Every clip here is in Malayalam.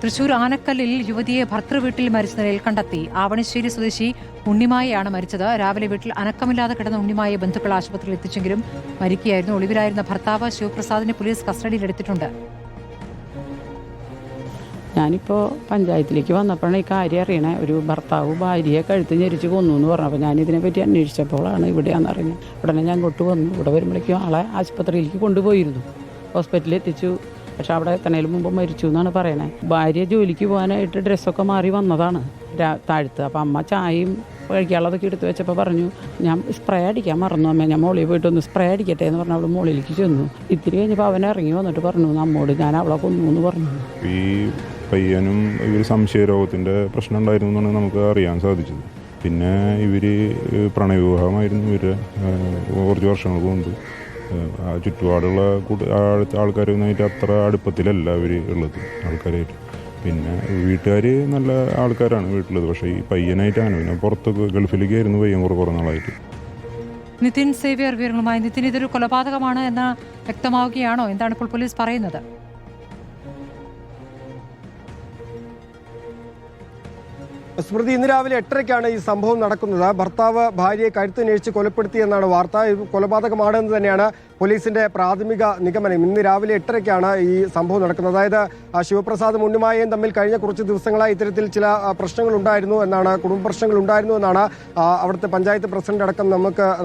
തൃശൂർ ആനക്കല്ലിൽ യുവതിയെ ഭർത്തൃവീട്ടിൽ മരിച്ച നിലയിൽ കണ്ടെത്തി. ആവണിശ്ശേരി സ്വദേശി ഉണ്ണിമായയാണ് മരിച്ചത്. രാവിലെ വീട്ടിൽ അനക്കമില്ലാതെ കിടന്ന ഉണ്ണിമായെ ബന്ധുക്കൾ ആശുപത്രിയിൽ എത്തിച്ചെങ്കിലും മരിക്കുകയായിരുന്നു. ഒളിവിലായിരുന്ന ഭർത്താവ് ശിവപ്രസാദിനെ പോലീസ് കസ്റ്റഡിയിലെടുത്തിട്ടുണ്ട്. ഞാനിപ്പോൾ പഞ്ചായത്തിലേക്ക് വന്നപ്പോഴാണ് ഈ കാര്യം അറിയണേ. ഒരു ഭർത്താവ് ഭാര്യയെ കഴുത്ത് ഞെരിച്ച് കൊന്നു എന്ന് പറഞ്ഞു. അപ്പോൾ ഞാനിതിനെപ്പറ്റി അന്വേഷിച്ചപ്പോഴാണ് ഇവിടെയാണെന്നറിഞ്ഞത്. ഉടനെ ഞാൻ ഇങ്ങോട്ട് വന്നു. ഇവിടെ വരുമ്പോഴേക്കും ആളെ ആശുപത്രിയിലേക്ക് കൊണ്ടുപോയിരുന്നു. ഹോസ്പിറ്റലിൽ എത്തിച്ചു. പക്ഷെ അവിടെ എത്തണേലും മുമ്പ് മരിച്ചു എന്നാണ് പറയണേ. ഭാര്യ ജോലിക്ക് പോകാനായിട്ട് ഡ്രസ്സൊക്കെ മാറി വന്നതാണ് താഴ്ത്ത്. അപ്പം അമ്മ ചായയും കഴിക്കാനുള്ളതൊക്കെ എടുത്ത് വെച്ചപ്പോൾ പറഞ്ഞു, ഞാൻ സ്പ്രേ അടിക്കാൻ മറന്നു അമ്മ, ഞാൻ മോളിൽ പോയിട്ട് ഒന്ന് സ്പ്രേ അടിക്കട്ടെ എന്ന് പറഞ്ഞാൽ അവൾ മോളിലേക്ക് ചെന്നു. ഇത്തിരി കഴിഞ്ഞപ്പോൾ അവൻ ഇറങ്ങി വന്നിട്ട് പറഞ്ഞു നമ്മോട് ഞാൻ അവളെ കൊന്നു എന്ന് പറഞ്ഞു. ഈ പയ്യനും ഇവർ സംശയരോഗത്തിൻ്റെ പ്രശ്നം ഉണ്ടായിരുന്നു എന്നാണ് നമുക്ക് അറിയാൻ സാധിച്ചത്. പിന്നെ ഇവർ പ്രണയവിവാഹമായിരുന്നു. ഇവർ കുറച്ച് വർഷങ്ങൾക്ക് മുമ്പ് ചുറ്റുപാടുള്ള ആൾക്കാരുമായിട്ട് അത്ര അടുപ്പത്തിലല്ല അവർ ഉള്ളത് ആൾക്കാരായിട്ട്. പിന്നെ വീട്ടുകാർ നല്ല ആൾക്കാരാണ് വീട്ടിലുള്ളത്. പക്ഷേ ഈ പയ്യനായിട്ടാണ് പിന്നെ പുറത്ത് ഗൾഫിലേക്ക് ആയിരുന്നു പയ്യൻ കുറേ നാളായിട്ട്. നിതിൻ സേവ്യർ വിവരങ്ങളുമായി. നിതിൻ, ഇതൊരു കൊലപാതകമാണ് എന്ന് വ്യക്തമാവുകയാണോ? എന്താണ് ഇപ്പോൾ പോലീസ് പറയുന്നത്? സ്മൃതി, ഇന്ന് രാവിലെ 8:30-ക്കാണ് ഈ സംഭവം നടക്കുന്നത്. ഭർത്താവ് ഭാര്യയെ കഴുത്ത് ഞെരിച്ച് കൊലപ്പെടുത്തിയെന്നാണ് വാർത്ത. കൊലപാതകമാണെന്ന് തന്നെയാണ് പോലീസിന്റെ പ്രാഥമിക നിഗമനം. ഇന്ന് രാവിലെ 8:30-ക്കാണ് ഈ സംഭവം നടക്കുന്നത്. അതായത് ശിവപ്രസാദും ഉണ്ണിമായയും തമ്മിൽ കഴിഞ്ഞ കുറച്ച് ദിവസങ്ങളായി ഇത്തരത്തിൽ ചില പ്രശ്നങ്ങൾ ഉണ്ടായിരുന്നു എന്നാണ്, കുടുംബ പ്രശ്നങ്ങൾ ഉണ്ടായിരുന്നു എന്നാണ് അവിടുത്തെ പഞ്ചായത്ത് പ്രസിഡന്റ് അടക്കം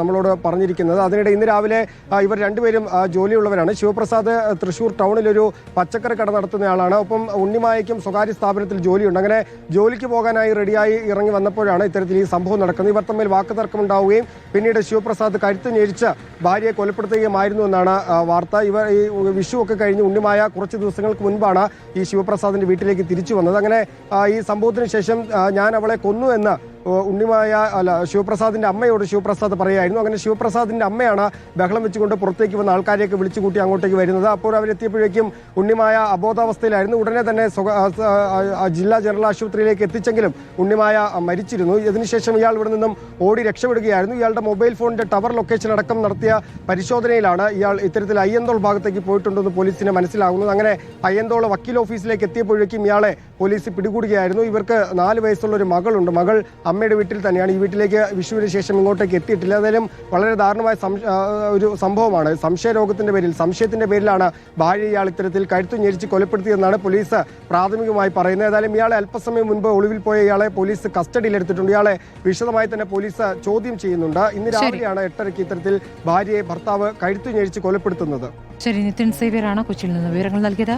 നമ്മളോട് പറഞ്ഞിരിക്കുന്നത്. അതിനിടെ ഇന്ന് രാവിലെ ഇവർ രണ്ടുപേരും ജോലിയുള്ളവരാണ്. ശിവപ്രസാദ് തൃശൂർ ടൗണിലൊരു പച്ചക്കറി കട നടത്തുന്നയാളാണ്. ഒപ്പം ഉണ്ണിമായയ്ക്കും സ്വകാര്യ സ്ഥാപനത്തിൽ ജോലിയുണ്ട്. അങ്ങനെ ജോലിക്ക് പോകാനായി റെഡിയായി ഇറങ്ങി വന്നപ്പോഴാണ് ഇത്തരത്തിൽ ഈ സംഭവം നടക്കുന്നത്. ഇവർ തമ്മിൽ വാക്കുതർക്കമുണ്ടാവുകയും പിന്നീട് ശിവപ്രസാദ് കഴുത്ത് ഞെരിച്ച് ഭാര്യയെ കൊലപ്പെടുത്തുകയുമായിരുന്നു എന്നാണ് വാർത്ത. ഇവർ ഈ വിഷു ഒക്കെ കഴിഞ്ഞ് ഉണ്ണിമായ കുറച്ച് ദിവസങ്ങൾക്ക് മുൻപാണ് ഈ ശിവപ്രസാദിന്റെ വീട്ടിലേക്ക് തിരിച്ചു വന്നത്. അങ്ങനെ ഈ സംഭവത്തിന് ശേഷം ഞാൻ അവളെ കൊന്നു എന്ന് ശിവപ്രസാദിന്റെ അമ്മയോട് ശിവപ്രസാദ് പറയുമായിരുന്നു. അങ്ങനെ ശിവപ്രസാദിന്റെ അമ്മയാണ് ബഹളം വെച്ചുകൊണ്ട് പുറത്തേക്ക് വന്ന ആൾക്കാരെയൊക്കെ വിളിച്ചുകൂട്ടി അങ്ങോട്ടേക്ക് വരുന്നത്. അപ്പോൾ അവരെത്തിയപ്പോഴേക്കും ഉണ്ണിമായ അബോധാവസ്ഥയിലായിരുന്നു. ഉടനെ തന്നെ ജില്ലാ ജനറൽ ആശുപത്രിയിലേക്ക് എത്തിച്ചെങ്കിലും ഉണ്ണിമായ മരിച്ചിരുന്നു. ഇതിനുശേഷം ഇയാൾ ഇവിടെ നിന്നും ഓടി രക്ഷപ്പെടുകയായിരുന്നു. ഇയാളുടെ മൊബൈൽ ഫോണിന്റെ ടവർ ലൊക്കേഷൻ അടക്കം നടത്തിയ പരിശോധനയിലാണ് ഇയാൾ ഇത്തരത്തിൽ അയ്യന്തോൾ ഭാഗത്തേക്ക് പോയിട്ടുണ്ടെന്ന് പോലീസിന് മനസ്സിലാകുന്നത്. അങ്ങനെ അയ്യന്തോൾ വക്കീൽ ഓഫീസിലേക്ക് എത്തിയപ്പോഴേക്കും ഇയാളെ പോലീസ് പിടികൂടുകയായിരുന്നു. ഇവർക്ക് 4 വയസ്സുള്ള ഒരു മകളുണ്ട്. മകൾ അമ്മയുടെ വീട്ടിൽ തന്നെയാണ്. ഈ വീട്ടിലേക്ക് വിഷുവിന് ശേഷം ഇങ്ങോട്ടേക്ക് എത്തിയിട്ടില്ല. ഏതായാലും വളരെ ദാരുണമായ ഒരു സംഭവമാണ്. സംശയത്തിന്റെ പേരിലാണ് ഭാര്യ ഇയാൾ ഇത്തരത്തിൽ കഴുത്തു ഞെരിച്ച് കൊലപ്പെടുത്തിയെന്നാണ് പോലീസ് പ്രാഥമികമായി പറയുന്നത്. ഏതായാലും ഇയാളെ അല്പസമയം മുൻപ് ഒളിവിൽ പോയ ഇയാളെ പോലീസ് കസ്റ്റഡിയിലെടുത്തിട്ടുണ്ട്. ഇയാളെ വിശദമായി തന്നെ പോലീസ് ചോദ്യം ചെയ്യുന്നുണ്ട്. ഇന്ന് രാവിലെയാണ് 8:30-ക്ക് ഇത്തരത്തിൽ ഭാര്യയെ ഭർത്താവ് കഴുത്തു ഞെരിച്ച് കൊലപ്പെടുത്തുന്നത്. ശരി, നിതിൻ സേവ്യറാണ് കൊച്ചിയിൽ നിന്ന് വിവരങ്ങൾ നൽകിയത്.